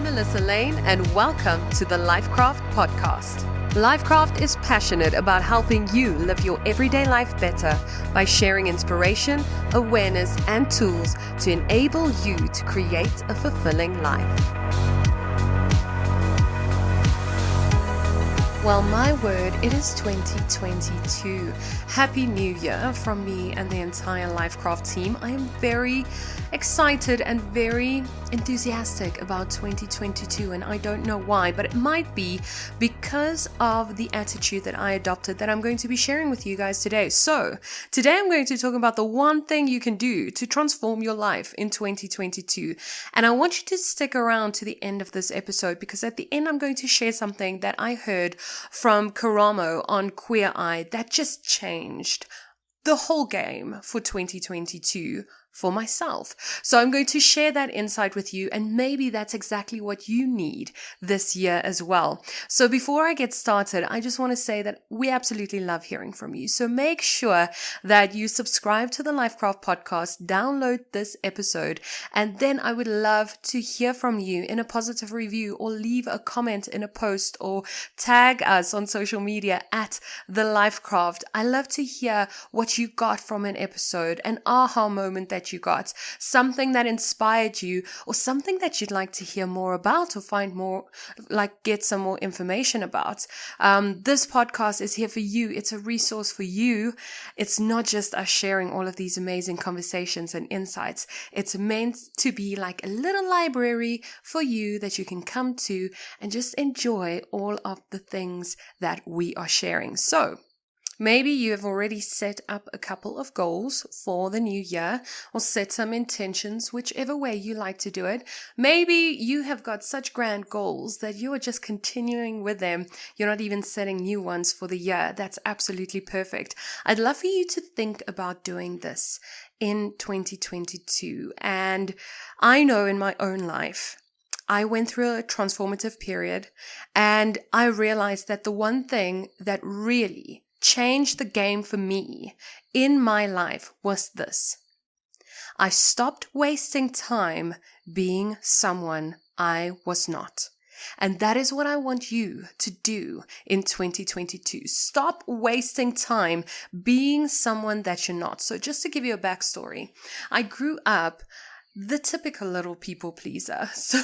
Melissa Lane, and welcome to the Lifecraft podcast. Lifecraft is passionate about helping you live your everyday life better by sharing inspiration, awareness, and tools to enable you to create a fulfilling life. Well, my word, it is 2022. Happy New Year from me and the entire Lifecraft team. I am very excited and very enthusiastic about 2022, and I don't know why, but it might be because of the attitude that I adopted that I'm going to be sharing with you guys today. So, today I'm going to talk about the one thing you can do to transform your life in 2022. And I want you to stick around to the end of this episode because at the end I'm going to share something that I heard from Karamo on Queer Eye that just changed the whole game for 2022 for myself. So I'm going to share that insight with you, and maybe that's exactly what you need this year as well. So before I get started, I just want to say that we absolutely love hearing from you. So make sure that you subscribe to the Lifecraft podcast, download this episode, and then I would love to hear from you in a positive review or leave a comment in a post or tag us on social media at the Lifecraft. I love to hear what you got from an episode, an aha moment that you got, something that inspired you, or something that you'd like to hear more about or find more, like get some more information about. This podcast is here for you. It's a resource for you. It's not just us sharing all of these amazing conversations and insights. It's meant to be like a little library for you that you can come to and just enjoy all of the things that we are sharing. So, maybe you have already set up a couple of goals for the new year or set some intentions, whichever way you like to do it. Maybe you have got such grand goals that you are just continuing with them. You're not even setting new ones for the year. That's absolutely perfect. I'd love for you to think about doing this in 2022. And I know in my own life, I went through a transformative period, and I realized that the one thing that really changed the game for me in my life was this. I stopped wasting time being someone I was not. And that is what I want you to do in 2022. Stop wasting time being someone that you're not. So just to give you a backstory, I grew up the typical little people pleaser. So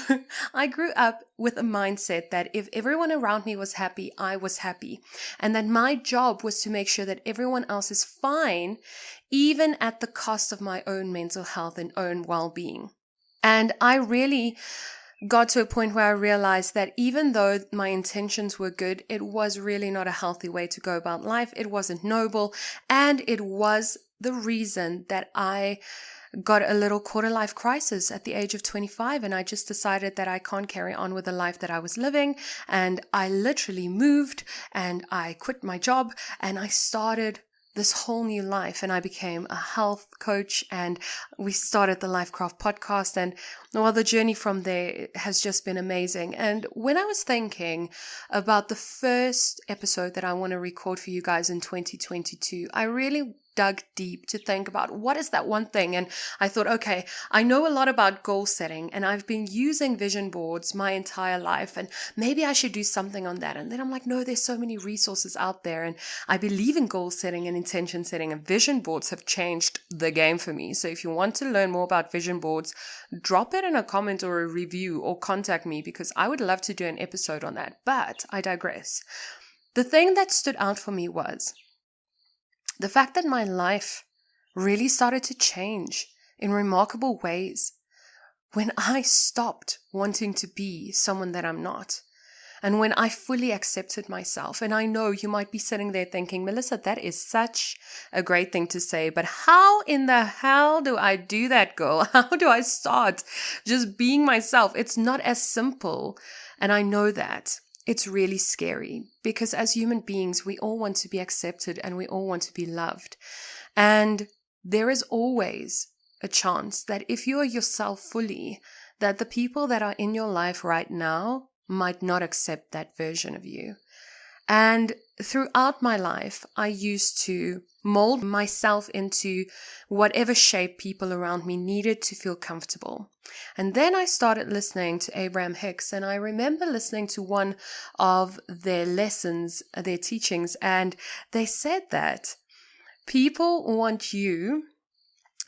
I grew up with a mindset that if everyone around me was happy, I was happy. And that my job was to make sure that everyone else is fine, even at the cost of my own mental health and own well-being. And I really got to a point where I realized that even though my intentions were good, it was really not a healthy way to go about life. It wasn't noble. And it was the reason that I got a little quarter-life crisis at the age of 25, and I just decided that I can't carry on with the life that I was living, and I literally moved, and I quit my job, and I started this whole new life, and I became a health coach, and we started the Lifecraft podcast, and well, the journey from there has just been amazing. And when I was thinking about the first episode that I want to record for you guys in 2022, I really dug deep to think about what is that one thing. And I thought, okay, I know a lot about goal setting, and I've been using vision boards my entire life, and maybe I should do something on that. And then I'm like, no, there's so many resources out there, and I believe in goal setting and intention setting, and vision boards have changed the game for me. So if you want to learn more about vision boards, drop it in a comment or a review or contact me, because I would love to do an episode on that. But I digress. The thing that stood out for me was the fact that my life really started to change in remarkable ways when I stopped wanting to be someone that I'm not, and when I fully accepted myself. And I know you might be sitting there thinking, Melissa, that is such a great thing to say, but how in the hell do I do that, girl? How do I start just being myself? It's not as simple, and I know that. It's really scary because as human beings, we all want to be accepted and we all want to be loved. And there is always a chance that if you are yourself fully, that the people that are in your life right now might not accept that version of you. And throughout my life, I used to mold myself into whatever shape people around me needed to feel comfortable. And then I started listening to Abraham Hicks, and I remember listening to one of their lessons, their teachings, and they said that people want you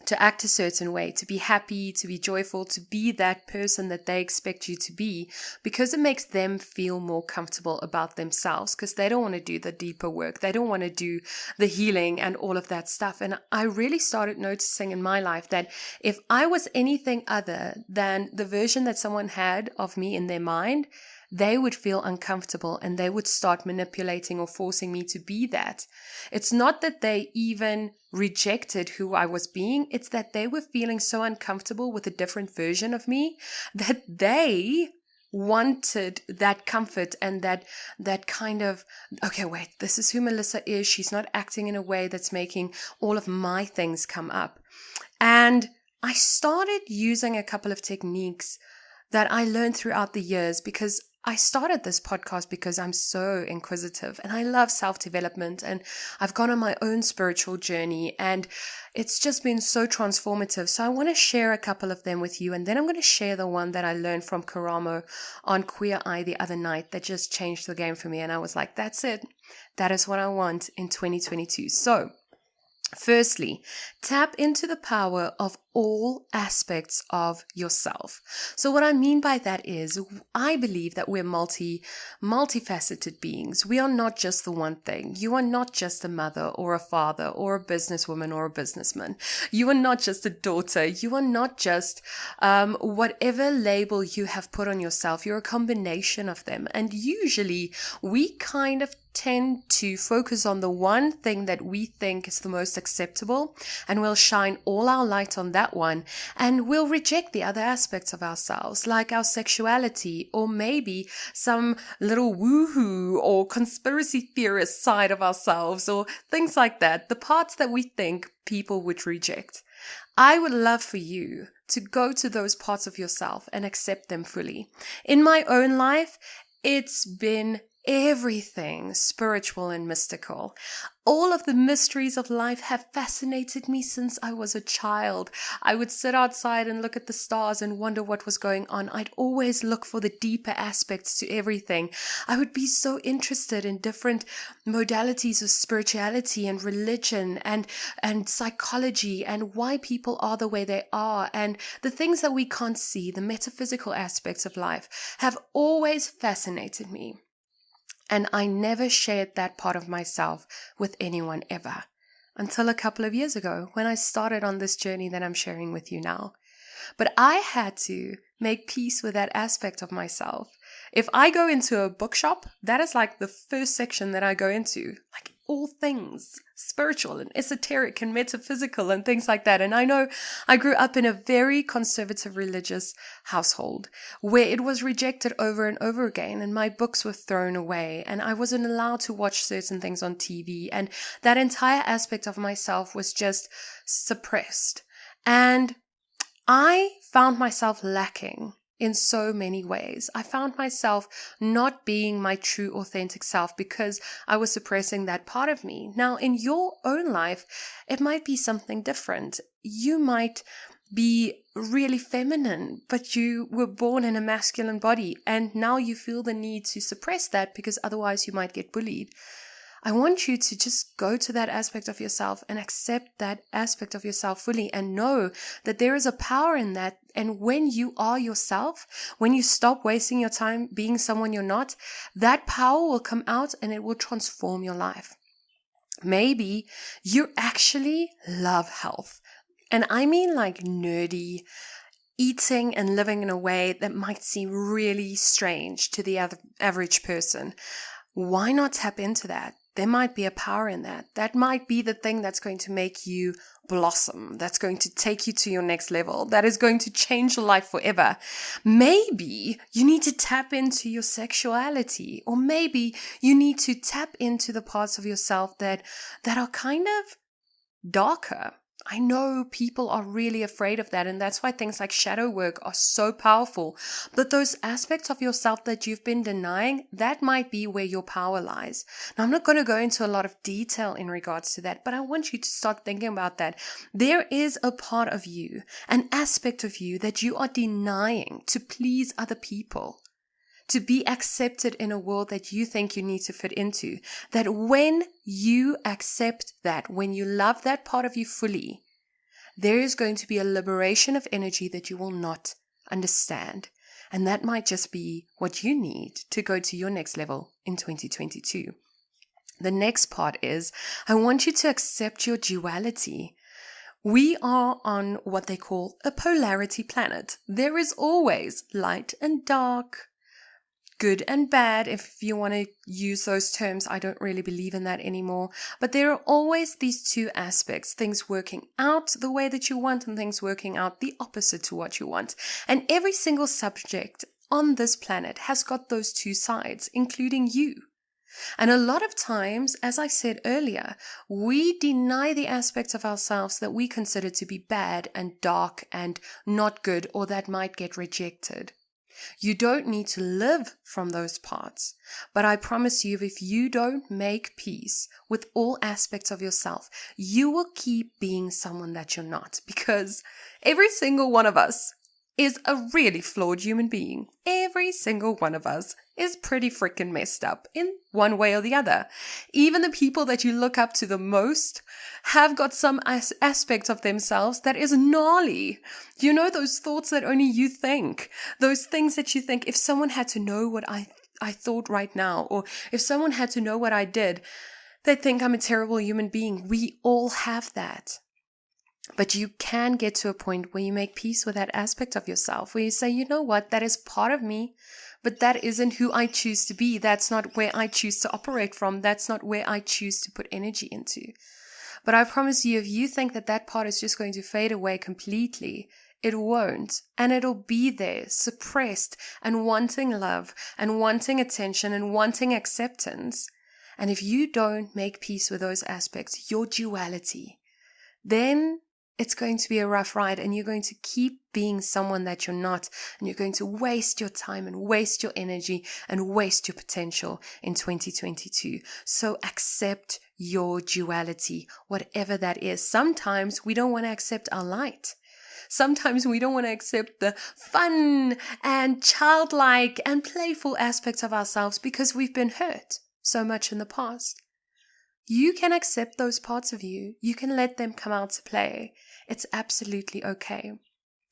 to act a certain way, to be happy, to be joyful, to be that person that they expect you to be, because it makes them feel more comfortable about themselves, because they don't want to do the deeper work. They don't want to do the healing and all of that stuff. And I really started noticing in my life that if I was anything other than the version that someone had of me in their mind, they would feel uncomfortable and they would start manipulating or forcing me to be that. It's not that they even rejected who I was being. It's that they were feeling so uncomfortable with a different version of me that they wanted that comfort and that kind of, okay, wait, this is who Melissa is. She's not acting in a way that's making all of my things come up. And I started using a couple of techniques that I learned throughout the years, because I started this podcast because I'm so inquisitive and I love self-development, and I've gone on my own spiritual journey and it's just been so transformative. So I want to share a couple of them with you, and then I'm going to share the one that I learned from Karamo on Queer Eye the other night that just changed the game for me. And I was like, that's it. That is what I want in 2022. So firstly, tap into the power of all aspects of yourself. So what I mean by that is, I believe that we're multifaceted beings. We are not just the one thing. You are not just a mother or a father or a businesswoman or a businessman. You are not just a daughter. You are not just whatever label you have put on yourself. You're a combination of them. And usually we kind of tend to focus on the one thing that we think is the most acceptable, and we'll shine all our light on that one, and we'll reject the other aspects of ourselves, like our sexuality, or maybe some little woohoo or conspiracy theorist side of ourselves, or things like that, the parts that we think people would reject. I would love for you to go to those parts of yourself and accept them fully. In my own life, it's been everything spiritual and mystical. All of the mysteries of life have fascinated me since I was a child. I would sit outside and look at the stars and wonder what was going on. I'd always look for the deeper aspects to everything. I would be so interested in different modalities of spirituality and religion and psychology, and why people are the way they are, and the things that we can't see, the metaphysical aspects of life, have always fascinated me. And I never shared that part of myself with anyone ever, until a couple of years ago when I started on this journey that I'm sharing with you now. But I had to make peace with that aspect of myself. If I go into a bookshop, that is like the first section that I go into, like all things spiritual and esoteric and metaphysical and things like that. And I know I grew up in a very conservative religious household where it was rejected over and over again, and my books were thrown away, and I wasn't allowed to watch certain things on TV, and that entire aspect of myself was just suppressed. And I found myself lacking in so many ways. I found myself not being my true authentic self because I was suppressing that part of me. Now, in your own life, it might be something different. You might be really feminine, but you were born in a masculine body, and now you feel the need to suppress that because otherwise you might get bullied. I want you to just go to that aspect of yourself and accept that aspect of yourself fully, and know that there is a power in that. And when you are yourself, when you stop wasting your time being someone you're not, that power will come out and it will transform your life. Maybe you actually love health. And I mean like nerdy, eating and living in a way that might seem really strange to the average person. Why not tap into that? There might be a power in that. That might be the thing that's going to make you blossom, that's going to take you to your next level, that is going to change your life forever. Maybe you need to tap into your sexuality, or maybe you need to tap into the parts of yourself that are kind of darker. I know people are really afraid of that, and that's why things like shadow work are so powerful. But those aspects of yourself that you've been denying, that might be where your power lies. Now, I'm not going to go into a lot of detail in regards to that, but I want you to start thinking about that. There is a part of you, an aspect of you that you are denying to please other people, to be accepted in a world that you think you need to fit into. That when you accept that, when you love that part of you fully, there is going to be a liberation of energy that you will not understand. And that might just be what you need to go to your next level in 2022. The next part is, I want you to accept your duality. We are on what they call a polarity planet. There is always light and dark, good and bad, if you want to use those terms. I don't really believe in that anymore. But there are always these two aspects, things working out the way that you want and things working out the opposite to what you want. And every single subject on this planet has got those two sides, including you. And a lot of times, as I said earlier, we deny the aspects of ourselves that we consider to be bad and dark and not good, or that might get rejected. You don't need to live from those parts. But I promise you, if you don't make peace with all aspects of yourself, you will keep being someone that you're not. Because every single one of us is a really flawed human being. Every single one of us is pretty freaking messed up in one way or the other. Even the people that you look up to the most have got some aspect of themselves that is gnarly. You know, those thoughts that only you think, those things that you think, if someone had to know what I thought right now, or if someone had to know what I did, they'd think I'm a terrible human being. We all have that. But you can get to a point where you make peace with that aspect of yourself, where you say, you know what, that is part of me, but that isn't who I choose to be. That's not where I choose to operate from. That's not where I choose to put energy into. But I promise you, if you think that that part is just going to fade away completely, it won't. And it'll be there, suppressed and wanting love and wanting attention and wanting acceptance. And if you don't make peace with those aspects, your duality, then it's going to be a rough ride, and you're going to keep being someone that you're not, and you're going to waste your time and waste your energy and waste your potential in 2022. So accept your duality, whatever that is. Sometimes we don't want to accept our light. Sometimes we don't want to accept the fun and childlike and playful aspects of ourselves because we've been hurt so much in the past. You can accept those parts of you. You can let them come out to play. It's absolutely okay.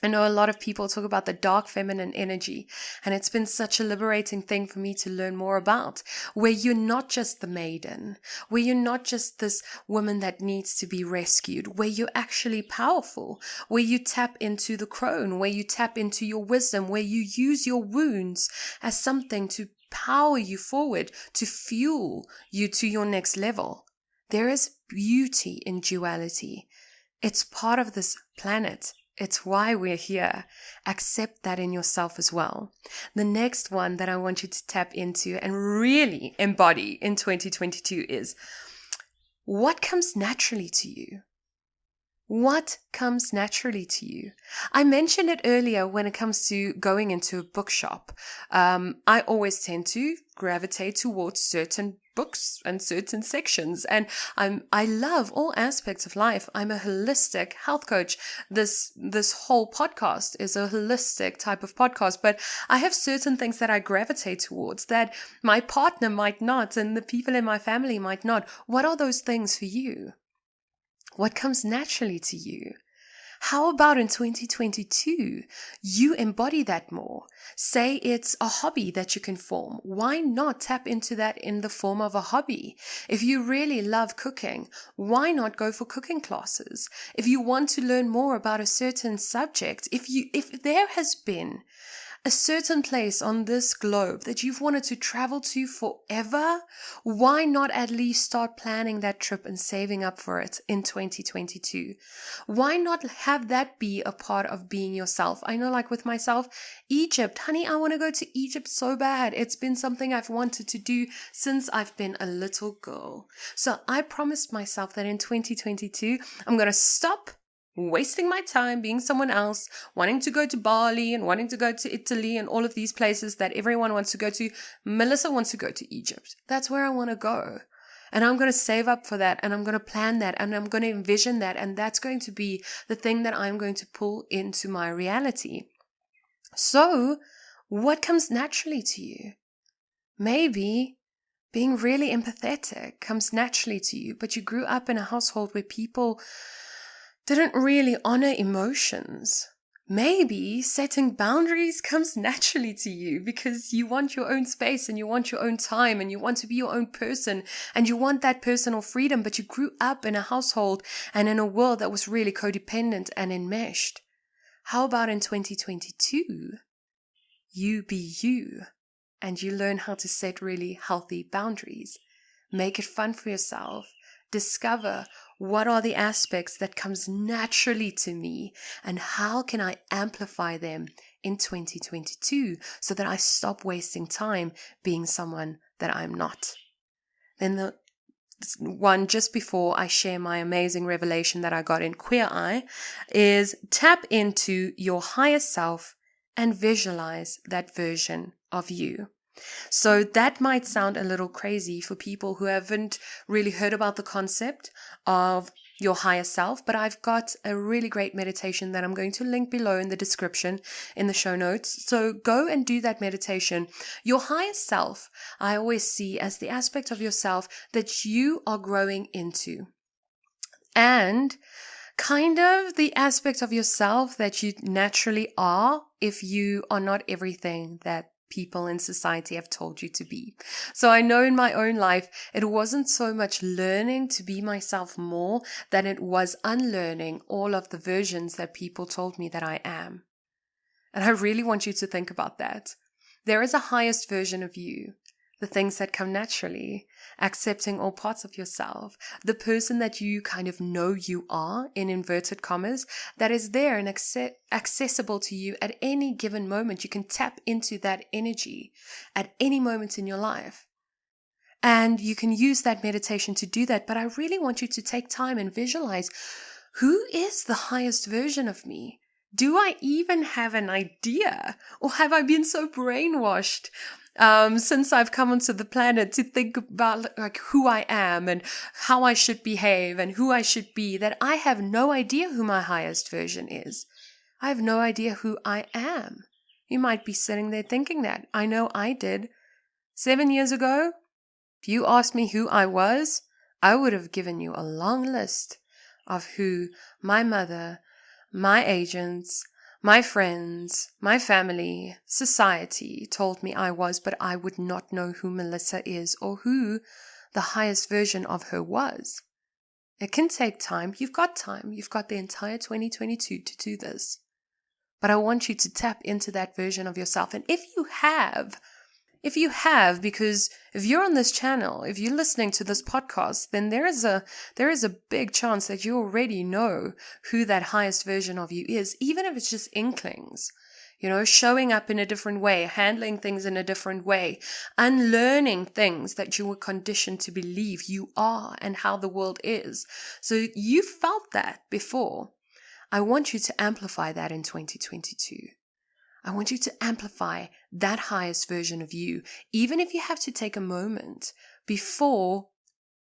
I know a lot of people talk about the dark feminine energy, and it's been such a liberating thing for me to learn more about, where you're not just the maiden, where you're not just this woman that needs to be rescued, where you're actually powerful, where you tap into the crone, where you tap into your wisdom, where you use your wounds as something to power you forward, to fuel you to your next level. There is beauty in duality. It's part of this planet. It's why we're here. Accept that in yourself as well. The next one that I want you to tap into and really embody in 2022 is, what comes naturally to you? What comes naturally to you? I mentioned it earlier when it comes to going into a bookshop. I always tend to gravitate towards certain books and certain sections, and I love all aspects of life. I'm a holistic health coach. This whole podcast is a holistic type of podcast, but I have certain things that I gravitate towards that my partner might not, and the people in my family might not. What are those things for you? What comes naturally to you? How about in 2022, you embody that more? Say it's a hobby that you can form. Why not tap into that in the form of a hobby? If you really love cooking, why not go for cooking classes? If you want to learn more about a certain subject, if there has been a certain place on this globe that you've wanted to travel to forever, why not at least start planning that trip and saving up for it in 2022? Why not have that be a part of being yourself? I know, like with myself, Egypt, honey, I want to go to Egypt so bad. It's been something I've wanted to do since I've been a little girl. So I promised myself that in 2022, I'm going to stop wasting my time being someone else, wanting to go to Bali and wanting to go to Italy and all of these places that everyone wants to go to. Melissa wants to go to Egypt. That's where I want to go. And I'm going to save up for that, and I'm going to plan that, and I'm going to envision that, and that's going to be the thing that I'm going to pull into my reality. So, what comes naturally to you? Maybe being really empathetic comes naturally to you, but you grew up in a household where people didn't really honor emotions. Maybe setting boundaries comes naturally to you because you want your own space and you want your own time and you want to be your own person and you want that personal freedom, but you grew up in a household and in a world that was really codependent and enmeshed. How about in 2022, you be you and you learn how to set really healthy boundaries, make it fun for yourself, discover what are the aspects that comes naturally to me and how can I amplify them in 2022 so that I stop wasting time being someone that I'm not. Then the one just before I share my amazing revelation that I got in Queer Eye is tap into your higher self and visualize that version of you. So that might sound a little crazy for people who haven't really heard about the concept of your higher self, but I've got a really great meditation that I'm going to link below in the description in the show notes. So go and do that meditation. Your higher self, I always see as the aspect of yourself that you are growing into. And kind of the aspect of yourself that you naturally are if you are not everything that people in society have told you to be. So I know in my own life, it wasn't so much learning to be myself more than it was unlearning all of the versions that people told me that I am. And I really want you to think about that. There is a highest version of you, the things that come naturally, accepting all parts of yourself, the person that you kind of know you are, in inverted commas, that is there and accessible to you at any given moment. You can tap into that energy at any moment in your life. And you can use that meditation to do that. But I really want you to take time and visualize, who is the highest version of me? Do I even have an idea? Or have I been so brainwashed since I've come onto the planet to think about like who I am and how I should behave and who I should be, that I have no idea who my highest version is. I have no idea who I am. You might be sitting there thinking that. I know I did. 7 years ago, if you asked me who I was, I would have given you a long list of who my mother, my agents, my friends, my family, society told me I was, but I would not know who Melissa is or who the highest version of her was. It can take time. You've got time. You've got the entire 2022 to do this. But I want you to tap into that version of yourself. And if you have, because if you're on this channel, if you're listening to this podcast, then there is a big chance that you already know who that highest version of you is, even if it's just inklings, showing up in a different way, handling things in a different way, unlearning things that you were conditioned to believe you are and how the world is. So you felt that before. I want you to amplify that in 2022. I want you to amplify that highest version of you, even if you have to take a moment before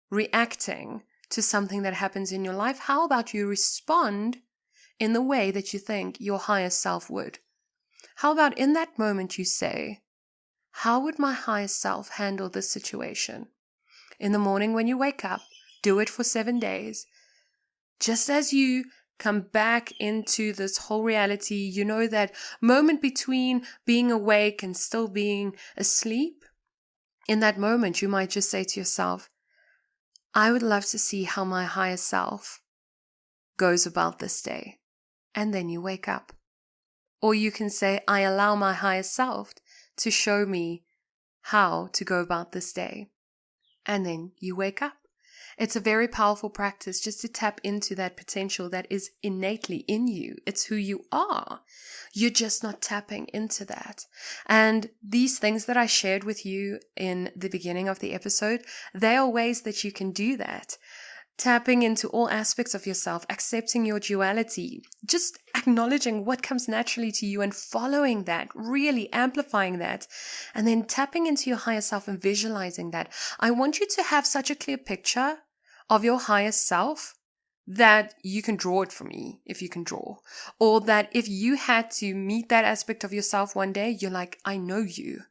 reacting to something that happens in your life. How about you respond in the way that you think your higher self would? How about in that moment you say, how would my higher self handle this situation? In the morning when you wake up, do it for 7 days. Just as you come back into this whole reality, you know that moment between being awake and still being asleep. In that moment, you might just say to yourself, I would love to see how my higher self goes about this day. And then you wake up. Or you can say, I allow my higher self to show me how to go about this day. And then you wake up. It's a very powerful practice just to tap into that potential that is innately in you. It's who you are. You're just not tapping into that. And these things that I shared with you in the beginning of the episode, they are ways that you can do that. tapping into all aspects of yourself, accepting your duality, just acknowledging what comes naturally to you and following that, really amplifying that, and then tapping into your higher self and visualizing that. I want you to have such a clear picture of your higher self that you can draw it for me if you can draw, or that if you had to meet that aspect of yourself one day, you're like, I know you.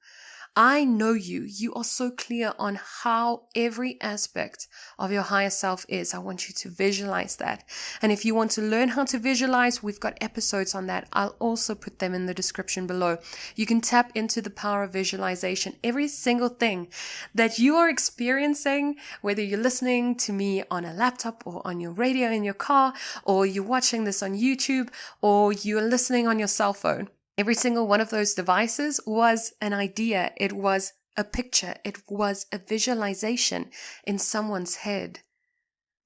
I know you. You are so clear on how every aspect of your higher self is. I want you to visualize that. And if you want to learn how to visualize, we've got episodes on that. I'll also put them in the description below. You can tap into the power of visualization. Every single thing that you are experiencing, whether you're listening to me on a laptop or on your radio in your car, or you're watching this on YouTube, or you're listening on your cell phone. Every single one of those devices was an idea. It was a picture. It was a visualization in someone's head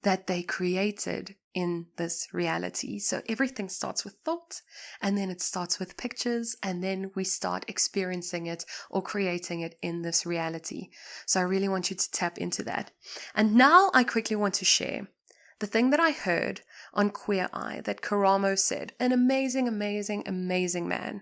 that they created in this reality. So everything starts with thought, and then it starts with pictures, and then we start experiencing it or creating it in this reality. So I really want you to tap into that. And now I quickly want to share the thing that I heard on Queer Eye that Karamo said, an amazing, amazing, amazing man,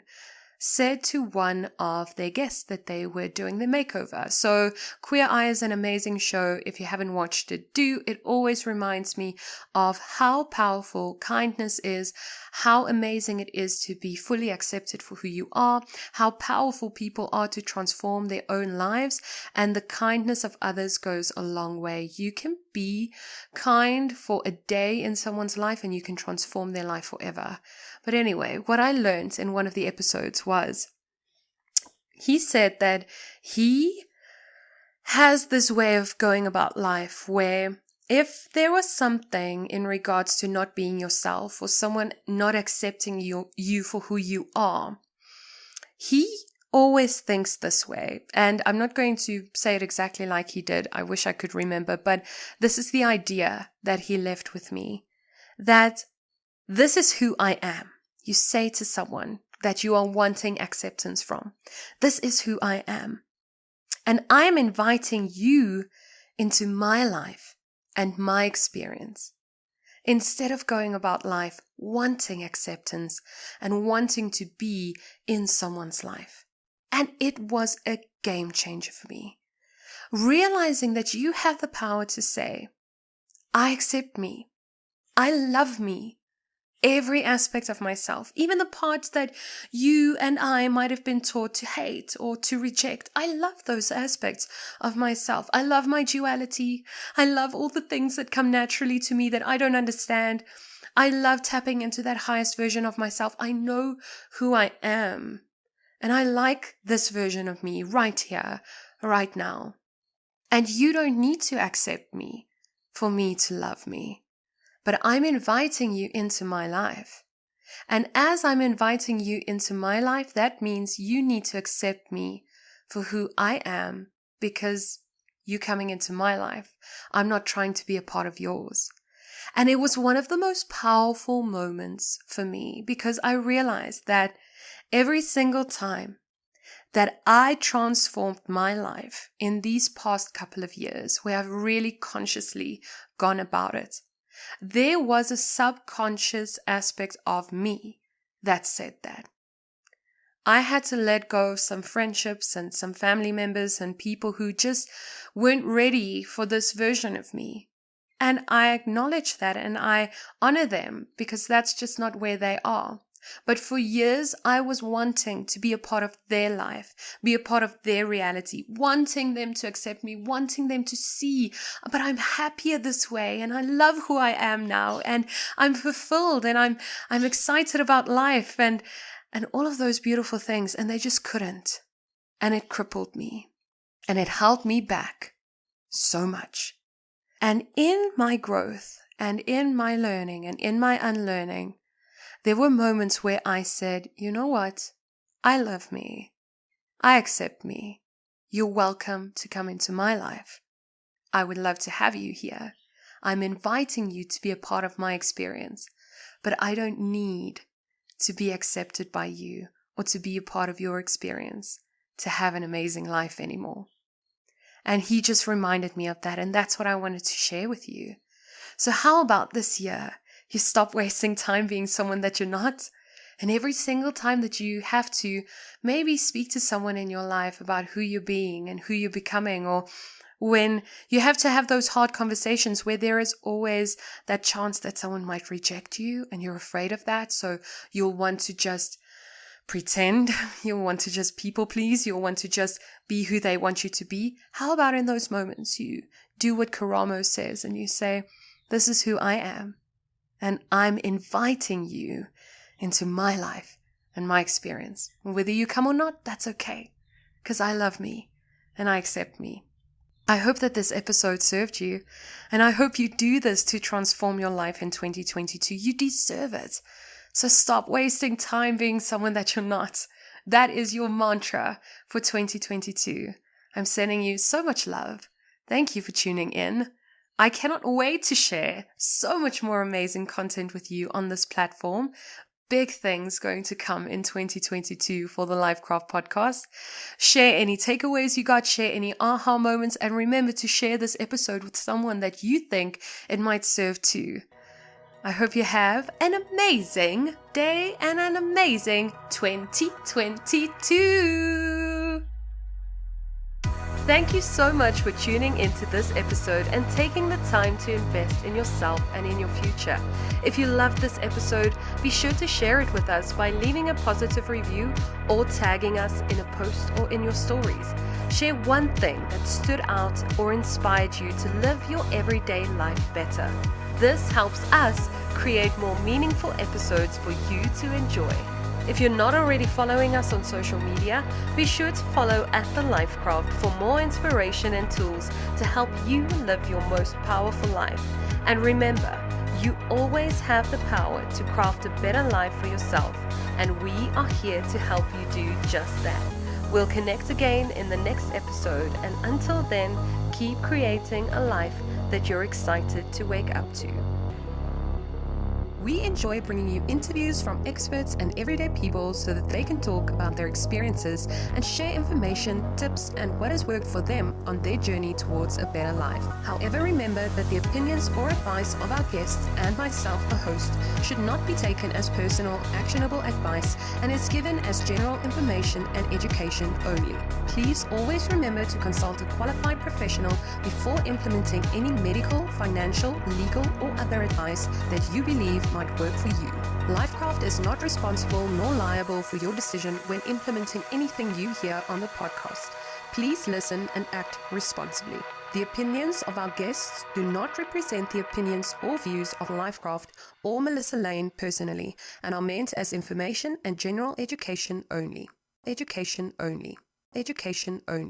said to one of their guests that they were doing the makeover. So Queer Eye is an amazing show. If you haven't watched it, do. It always reminds me of how powerful kindness is, how amazing it is to be fully accepted for who you are, how powerful people are to transform their own lives, and the kindness of others goes a long way. You can be kind for a day in someone's life and you can transform their life forever. But anyway, what I learned in one of the episodes was he said that he has this way of going about life where if there was something in regards to not being yourself or someone not accepting you for who you are, he always thinks this way. And I'm not going to say it exactly like he did. I wish I could remember, but this is the idea that he left with me, that this is who I am. You say to someone that you are wanting acceptance from, this is who I am. And I am inviting you into my life and my experience. Instead of going about life wanting acceptance and wanting to be in someone's life. And it was a game changer for me. Realizing that you have the power to say, I accept me. I love me. Every aspect of myself, even the parts that you and I might have been taught to hate or to reject. I love those aspects of myself. I love my duality. I love all the things that come naturally to me that I don't understand. I love tapping into that highest version of myself. I know who I am. And I like this version of me right here, right now. And you don't need to accept me for me to love me. But I'm inviting you into my life. And as I'm inviting you into my life, that means you need to accept me for who I am because you're coming into my life. I'm not trying to be a part of yours. And it was one of the most powerful moments for me because I realized that every single time that I transformed my life in these past couple of years where I've really consciously gone about it, there was a subconscious aspect of me that said that. I had to let go of some friendships and some family members and people who just weren't ready for this version of me. And I acknowledge that and I honor them because that's just not where they are. But for years, I was wanting to be a part of their life, be a part of their reality, wanting them to accept me, wanting them to see, but I'm happier this way and I love who I am now and I'm fulfilled and I'm excited about life and all of those beautiful things, and they just couldn't. And it crippled me and it held me back so much. And in my growth and in my learning and in my unlearning, there were moments where I said, you know what? I love me. I accept me. You're welcome to come into my life. I would love to have you here. I'm inviting you to be a part of my experience, but I don't need to be accepted by you or to be a part of your experience to have an amazing life anymore. And he just reminded me of that, and that's what I wanted to share with you. So how about this year? You stop wasting time being someone that you're not. And every single time that you have to maybe speak to someone in your life about who you're being and who you're becoming, or when you have to have those hard conversations where there is always that chance that someone might reject you and you're afraid of that. So you'll want to just pretend, you'll want to just people please, you'll want to just be who they want you to be. How about in those moments you do what Karamo says and you say, this is who I am, and I'm inviting you into my life and my experience. Whether you come or not, that's okay, because I love me and I accept me. I hope that this episode served you, and I hope you do this to transform your life in 2022. You deserve it. So stop wasting time being someone that you're not. That is your mantra for 2022. I'm sending you so much love. Thank you for tuning in. I cannot wait to share so much more amazing content with you on this platform. Big things going to come in 2022 for the Lifecraft podcast. Share any takeaways you got, share any aha moments, and remember to share this episode with someone that you think it might serve too. I hope you have an amazing day and an amazing 2022. Thank you so much for tuning into this episode and taking the time to invest in yourself and in your future. If you loved this episode, be sure to share it with us by leaving a positive review or tagging us in a post or in your stories. Share one thing that stood out or inspired you to live your everyday life better. This helps us create more meaningful episodes for you to enjoy. If you're not already following us on social media, be sure to follow @TheLifecraft for more inspiration and tools to help you live your most powerful life. And remember, you always have the power to craft a better life for yourself, and we are here to help you do just that. We'll connect again in the next episode, and until then, keep creating a life that you're excited to wake up to. We enjoy bringing you interviews from experts and everyday people so that they can talk about their experiences and share information, tips, and what has worked for them on their journey towards a better life. However, remember that the opinions or advice of our guests and myself, the host, should not be taken as personal, actionable advice and is given as general information and education only. Please always remember to consult a qualified professional before implementing any medical, financial, legal, or other advice that you believe might work for you. Lifecraft is not responsible nor liable for your decision when implementing anything you hear on the podcast. Please listen and act responsibly. The opinions of our guests do not represent the opinions or views of Lifecraft or Melissa Lane personally and are meant as information and general education only. Education only. Education only.